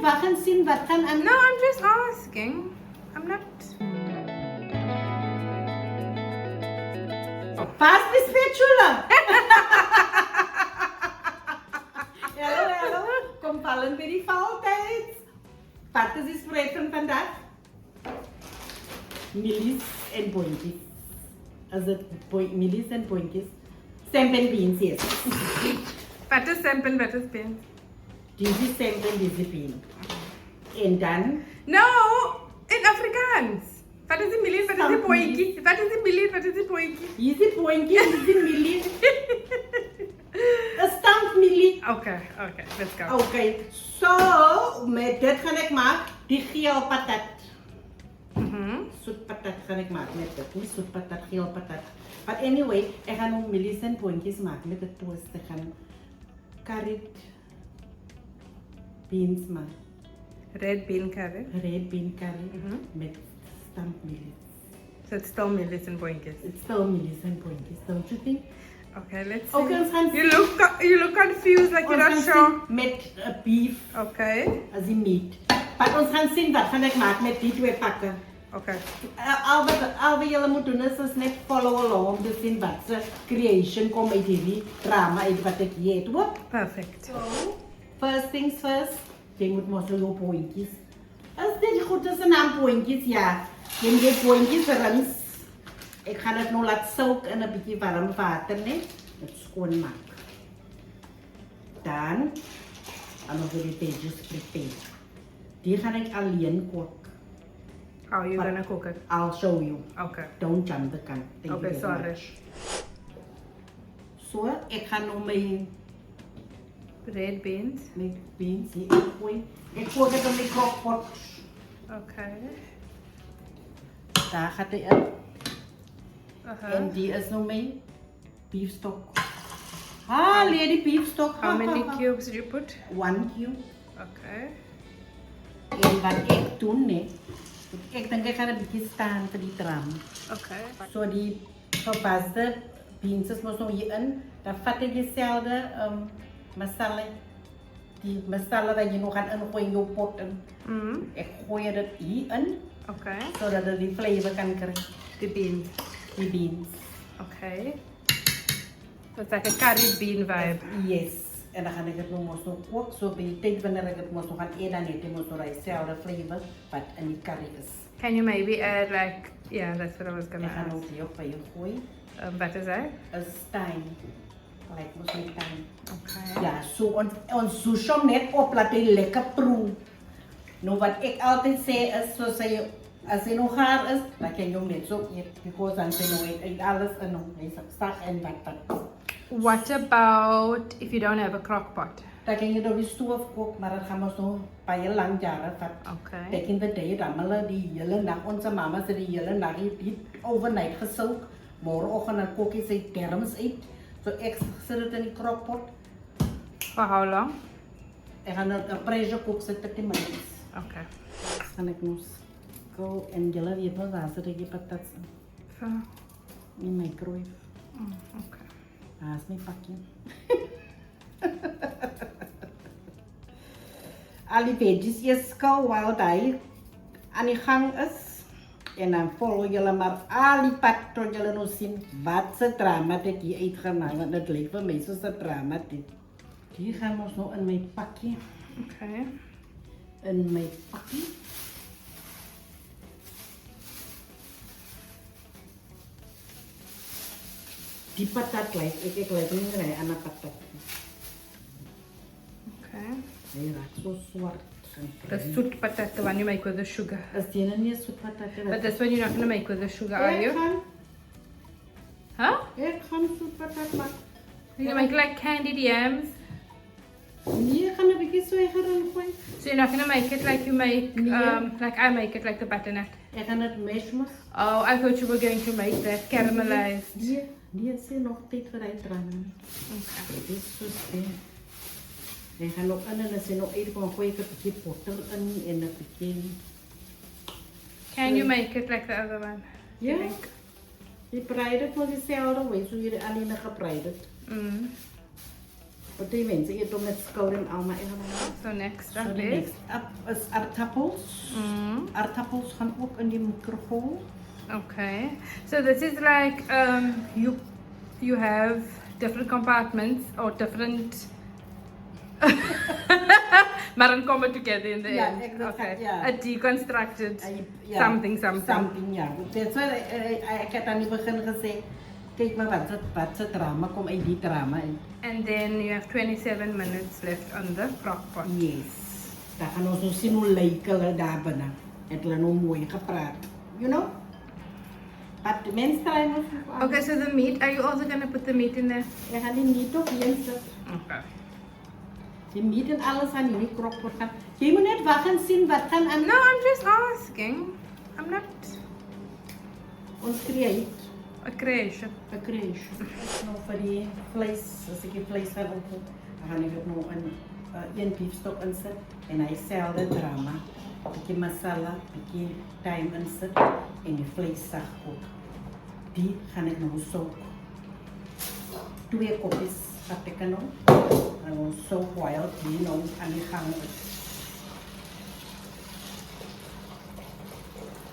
we gaan zien wat gaan aan. No, I'm just asking. I'm not. Pas die spatula. Hallo. Kom vallen bij die valtijd. Wat is die spread van vandaag? Millies en boontjies. As het millies en boontjies. Sempen beans, yes. Wat is sempen, wat is beans? Dit is sempen, dit is bean. En dan... No, in Afrikaans. Wat is die millies, wat is die bootjie? Wat is die millies, wat is die bootjie? Hier is die boontjie, hier is die millie. Een stampmillie. Okay, let's go. Oké, so met dit gaan ik maken die geel patat. Zoet patat ga ik maken met dit. Niet zoet patat, geel patat. But anyway, ik ga nu millies en boontjes maken met het toast. Ik ga curried beans maken. Red bean curry. Red bean curry met stampmillies. So it's still millies and bootjies. It's still millies and boontjes, don't you think? Okay, let's see. Okay, ons gaan You look confused, like you're not sure. Met beef Okay. as die meat. Maar ons gaan zien wat gaan ik maken met die twee pakken. Okay. Al wat jullie moeten doen is net follow along om te zien wat ze creation komt uit die drama uit wat ik eet hoor. Perfect. So, first things first, je moet maar zo pointjes. Als dit goed is aan pointjes, ja. Je pointjes rins. Ik ga het nu laten soak in een beetje warm water, nee. Het schoonmaken. Dan gaan we de veggies prepare. Die ga ik alleen koken. How are you gonna cook it? I'll show you. Okay. Don't jump the gun. Thank Okay, you very sorry. much. So, ik ga nu mijn Red beans. beans hier ingooien. Ik gooi het in mijn crockpot. Okay. Daar gaat hij in. En Uh-huh. die is nu mijn beefstock. Ah, leer die beefstock. How many cubes did you put? 1 cube. Okay. En wat ik doe, nee. Ik denk ik ga een beetje staan voor die tram. Okay. So die gepaste beans is maar zo hierin. Dan vat ik diezelfde masala. Die masala dat je nog gaat ingooien in je pot. Ik gooi het hierin. Okay. Zodat het die flavor kan krijgen. The beans. Die beans. Okay. So it's like a curry bean vibe. Yes. En dan ga ik het nog zo koken. Zo bij die tijd wanneer ik het nog gaan eten, dan eet ik nog zo diezelfde flavor wat in die curry is. Can you maybe add like, yeah, that's what I was Ik gonna ga ask. nog die op bij je gooien. What is that? Een stein. Like mostly stein. Okay. Ja, so ons zoek hem net op, laat hij lekker proeven. Nou, wat ik altijd zei is, zoals je, als hij nog gaar is, dan kan je hem net zo eten. Because dan zijn we eet alles en dan is het stag en wat. What about if you don't have a crock pot? Dan kan je door die stoof koken, maar dat gaan we zo bij je lang jaren vat. Okay. Back in the day, rammelen die hele nacht, onze mama ze die hele nacht die overnight gesoak. Morgenochtend dan kook je ze terms uit. So ik zet het in die crockpot. For how long? En gaan een pressure cook zetten 30 minuten. Okay. Gaan ik nu go en jullie weet wel waar ze die patat So, in de microwave. okay. Daar is mijn pakje. Al die veggies is koud while die aan de gang is. En dan volgen jullie maar al die pad tot jullie nog zien wat ze drama dit hier uitgemaakt. Want het lijkt voor mij zoals een drama dit. Die gaan we nog in mijn pakje. Okay. In mijn pakje. Die patat lijkt, ik lijkt niet meer aan een patat. Okay. Hij raakt zo zwart. The sweet potato, the one you make with the sugar. Is die een niet zoet patat? But this one you're not gonna make with the sugar, are you? Huh? Ik ga zoet patat maken. You're gonna make like candied yams? Nee, ik ga een beetje zo erin gooien. So you're not gonna make it like you make, Yeah. like I make it, like the butternut? Ik ga het mesjes. Oh, I thought you were going to make that caramelized. Die is nog tijd voor uitdragen. Okay. Dit is zo steen. Ik ga nog aan en als je nog even kan gooien, ik heb een beetje boter in en een beetje... Can you make it like the other one? Ja. You think? Je breidt het maar dezelfde way, zo je alleen gepreid het. Wat die mensen eet met skool en allemaal. So next So up die is. next up is aardappels. Aardappels gaan ook in die microgolf. Okay. So this is like you have different compartments or different but then come together in the Yeah, end. exactly, Okay. yeah. A deconstructed Ja, something. Something, ja. That's why ik heb aan die begin gezegd, kijk maar wat het drama komt uit die drama. And then you have 27 minutes left on the crock pot. Yes. Dan gaan ons nou zien hoe lijken daar binnen. Het is nou mooi gepraat. You know? But the men's try ons. Okay, so the meat, are you also going to put the meat in there? Je gaat die niet op Jens. Okay. Die meat en alles aan die krokpot gaan. Je moet net wachten en zien wat gaan aan. No, I'm just asking. I'm not Ons create. a creation. Een creation. Nou voor die vlees, als ik die vlees ga opvoeden, dan ga ik ook nog een biefstok inzetten. En hij hetzelfde drama. Een beetje masala, een beetje thyme inzetten en die vlees zacht koken. Die ga ik nog soak. 2 kopjes heb ik er nog. En dan soak while die nog aan die gang is.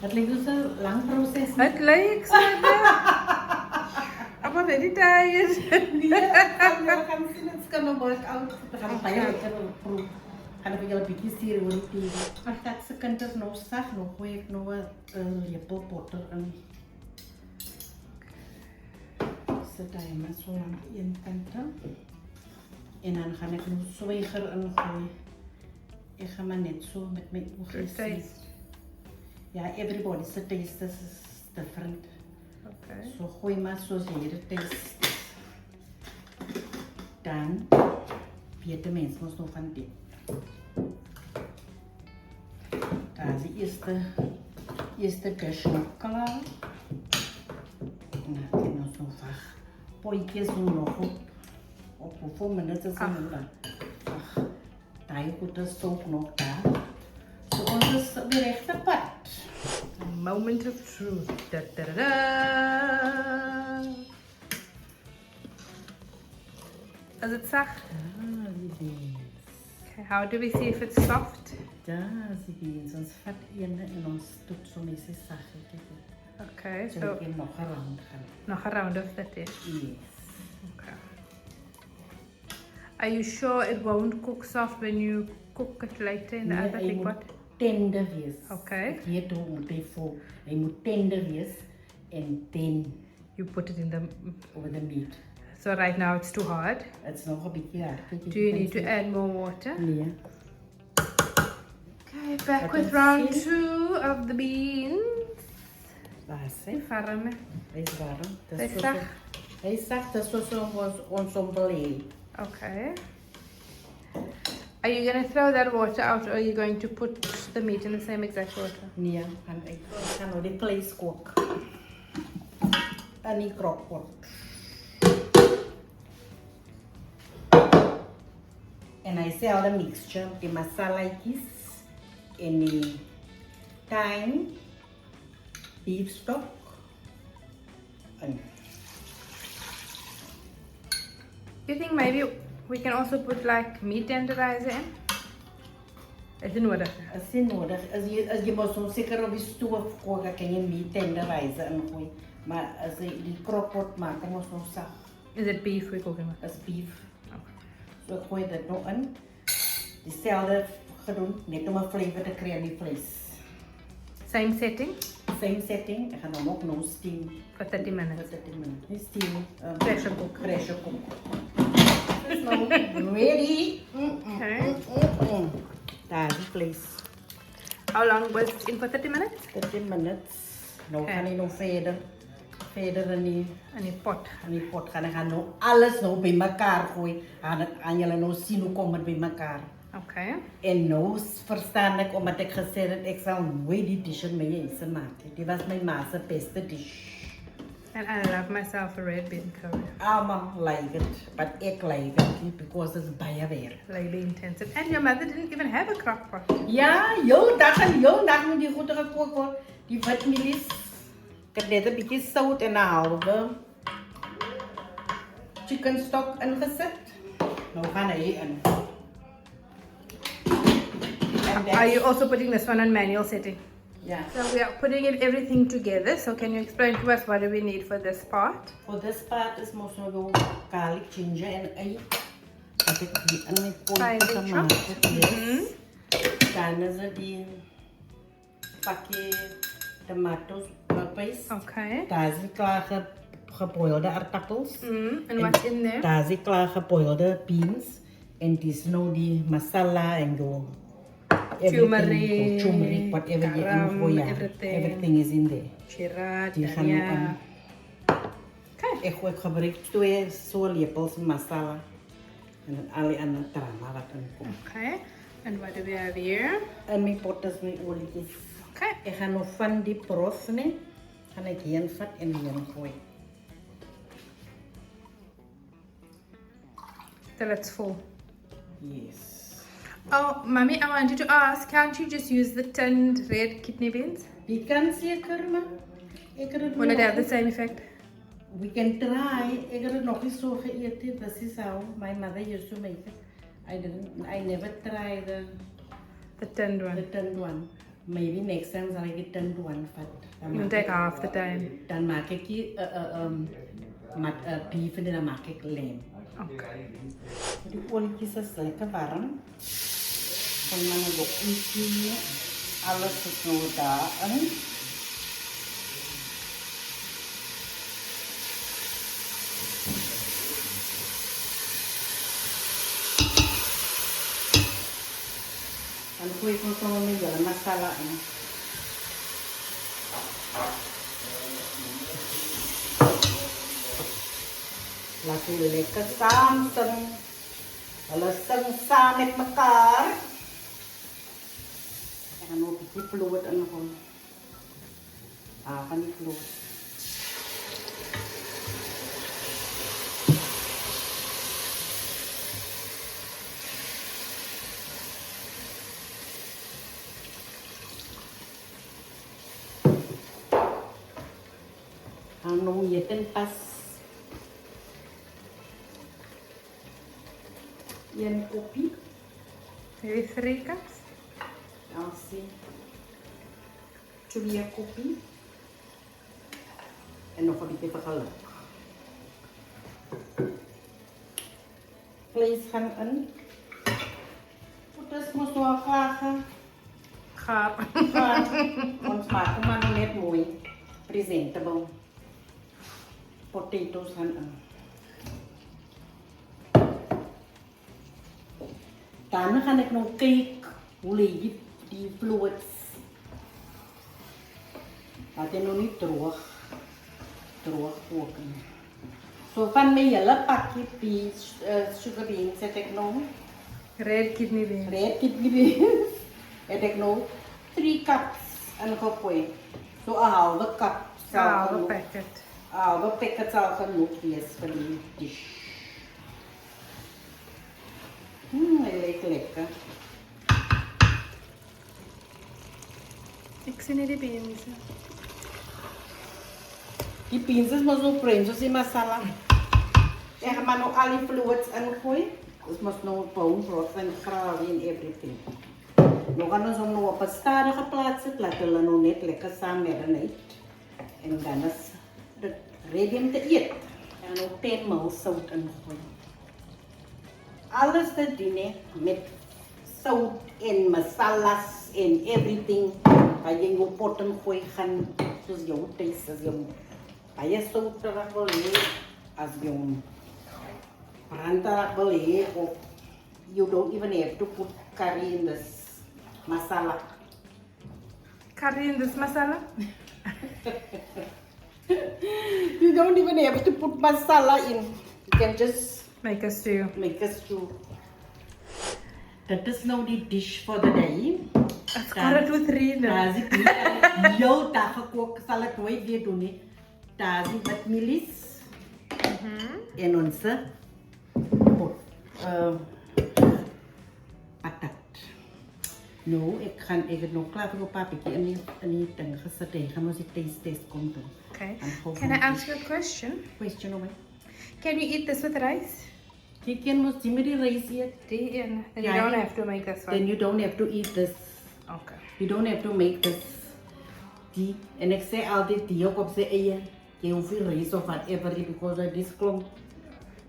Het lijkt dus een lang proces. It likes I'm already tired. We gaan zien, het kan nog work out. We gaan bij lekker proef. Gaan we een beetje sturen hoe die tegen. Maar dat ze kunt er nog zacht, nog gooi ik nog een lepel boter in. Zet hij maar zo lang in kanten. En dan ga ik nog zwijger in gooien. Ik ga maar net zo met mijn ogen zien. Ja, everybody's taste is different. Okay. So gooi maar zoals je de taste. Dan weet de mens ons nog van dit. Daar is de eerste dish nog klaar. En dan kan ons nog vaag potjes doen nog op hoeveel minuten zijn we dan. Ach, daar goed de soep nog daar. Zo ons is weer echt apart. A moment of truth. Da, da, da, da. Is it soft? Okay, how do we see if it's soft? Daar is die beans. Ons vat een en ons doet zo met z'n zachtjes. Okay, Zo so ik hem nog around gaan. nog a round of that is. Yes. Okay. Are you sure it won't cook soft when you cook it later in the Nee, other hij big moet pot? tender wees. Okay. Ik weet hoe moet hij voelen. Hij moet tender wees en then You put it in the. over the meat. So right now it's too hard. Het is nog een beetje hard. Do you need to add more water? Nee. Okay, back Wat with een round zin. 2 of the beans. Waar is hij? Farm. Hij is warm. Dat Hij is is zo- zacht. Hij is zacht. Dat is zoals ons ombeleid. Okay. Are you going to throw that water out or are you going to put the meat in the same exact water? Nee, ik ga nou die vlees koken. En die krokpot. En hij zelf de mixture, die masalaatjes en die thyme, biefstok. En You think maybe we can also put like meat tenderizer in? Is it nodig? als je nodig, als je moet zo zeker op je stoof koken, kan je meat tenderizer ingooien. Maar als je die krokpot maakt, dan moet je nog zacht. Is it beef we're cooking with? Dat is beef. Zo gooi je dat nog in. Diezelfde gedaan, net om een flavor te krijgen aan die vlees. Same setting Same setting, ik ga dan ook nog steam. for 30 minutes. 30 minuten. Niet steam. Pressure cook. Pressure cook. It's now ready. Okay. Daar is die vlees. How long was it in for 30 minutes? 30 minuten. Nou Okay. ga ik nog verder. Verder in die And you pot. pot gaan. Ik ga nou alles nou bij elkaar gooien. Aan jullie nou zien hoe komt het bij elkaar. Okay. En nou verstaan ik, omdat ik gezegd heb, ik zal nooit die dish met je eten maken. Die was mijn ma's beste dish. And I love myself a red bean curry. Allemaal like it, but ik like it, because it's baie weer. Really intensive. And your mother didn't even have a crock pot. Ja, jouw dag moet die goed gekookt worden. Die witmelies. Ik heb net een beetje zout en een halve chicken stock ingezet. Nou gaan hy in. And Are you that's, also putting this one on manual setting? yeah. So we are putting in everything together. So can you explain to us what do we need for this part? For this part is mos nou jou garlic, ginger en ei. Dat ek die in my Fine pot gemaak chopped. het. Yes. Dan is er die pakje tomatoes paste. Okay. Daar is die klaar geboilde aardappels. And what's in there? Daar is die klaar geboilde beans. En dis nou die masala en jou Turmeric, turmeric, whatever you garam, want. Ja, everything. everything is in there. Chira, Die gaan nou dhania. aan. Okay. Ek gebruik 2 so lepels masala. En dan al die ander drama wat inkom. Okay. And what do we have here? In my pot is my olietjies. Okay. Ek gaan nou van die broth nee, gaan ek hierin vat en hierin gooi. Till it's full. Yes. Oh, Mommy, I wanted to ask, can't you just use the tinned red kidney beans? We can seker maar. Ek het dit Will it nog- have the same effect? We can try. Ek het dit nog nie so geëet nie. This is how my mother used to make it. I never tried The tinned the one. tinned one. Maybe next time sal ek die tinned one vat. Dan You'll maak take ek- half the time. Dan maak ek die beef en dan maak ek lamb. Okay. Die olietjies is lekker warm. Van my boekie. Alles is nou daarin. Dan gooi ik ook nog een beetje masala in. Laten we lekker samen zingen. Hulle sing saam met mekaar. Ek gaan ook die vloot ingooi. Van die vloot. Ano yeten pas. Een koppie. Maybe 3 cups? Dan sien 2 koppie. En nog een beetje vergeluk. Vlees gaan in. Dit moet wel klagen. Gaar. Ons maak hem maar nog net mooi. Presentable. Potatoes gaan in. Dan gaan ik nog kijken hoe leeg die vloot. Laat hij nog niet droog koken. Zo van mijn hele pakje sugar beans heb ik nog. Red kidney beans. Red kidney beans heb ik nog 3 cups ingegooid. Zo een halve cup zal Halve genoeg. packet. Halve packet zal genoeg wees voor die dish. Hij lijkt lekker. Ik zie niet die beans. Die beans is maar zo vreemd, zoals die masala. Ik ga maar nog al die vloeids ingooien. Dus moet nog bone broth en gravy en everything. Nu gaan we ze nog op een stadige plaats zetten, laten we nog net lekker samen marinate. En dan is het ready om te eten. En nog 10 ml zout ingooien. Alles te doen met zout en masalas en everything. Als je in je pot gooit, gaan zoals jouw taste, als je baie souterig wil hê, as jy branderig wil hê, of you don't even have to put curry in this masala. Curry in this masala? You don't even have to put masala in. You can just Make a stew. make a stew. Dit is nou die dish for the day. It's got to 3 now. Daar is ek nie jou dag gekook, sal ek nooit weer doen nie. Daar is met milies. En ons patat. Nou, ek het nog klaar vir 'n papietjie in die ding gesit. Ek gaan ons die taste test kom doen. Okay. And how Can I from ask you a question? Question over. Can you eat this with rice? Die kan mos die met die rys eet. Die een. Then you Ja, don't die- have to make this Then one. you don't have to eat this. Okay. You don't have to make this. Die. En ek sê altyd die ook op sy eie. Jy hoef nie rys of whatever because of this klomp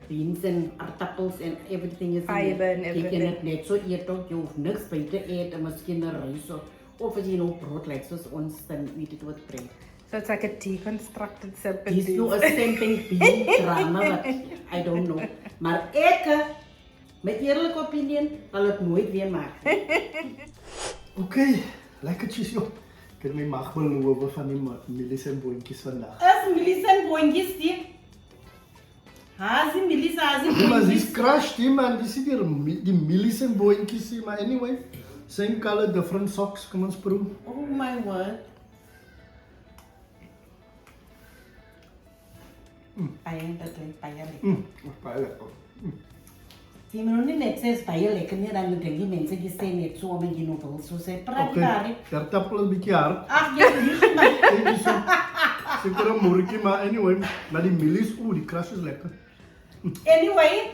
beans and aardappels and everything is in Fiber there. and Jy kan everything. dit net so eet ook. Jy hoef niks by te eet en miskien 'n rys of as jy nou brood lyk soos ons dan eet dit met bread. So it's like a deconstructed serpent. Dis nou 'n stamping bee drama wat I don't know. Maar ek, my eerlike opinie, sal dit nooit weer maak. Okay, lekker cheese joh. Ek het my mag beloof van die mielies en boontjies vandag. As milies en boontjies die. Haas die milies, haas die Maar dis boontjies. crush die man, dis nie die mielies en boontjies nie, maar anyway, same color, different socks, kom ons proe. Oh my word. Baie dat lyk baie lekker. Baie lekker. Jy moet nou nie net sê is baie lekker nie, dan dink die mense die sê net so om jy nou wil so sê. Praat Okay, daar. die aardappel is 'n bietjie hard. Ag, jy lieg my. Dit is seker 'n moertjie, maar anyway, maar die mielies, die crush is lekker. Anyway,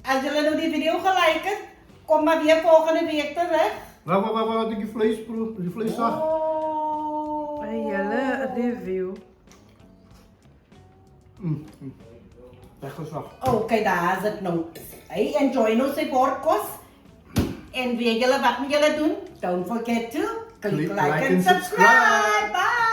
as julle nou die video gelike het, kom maar weer volgende week terug. Wat ek die vleis proe, die vleis sag. Oh. By julle review. Lekker sag. Okay, daar is dit nou. Hey, enjoy nou sy bordkos. En weet julle wat moet julle doen? Don't forget to click like and subscribe. Bye.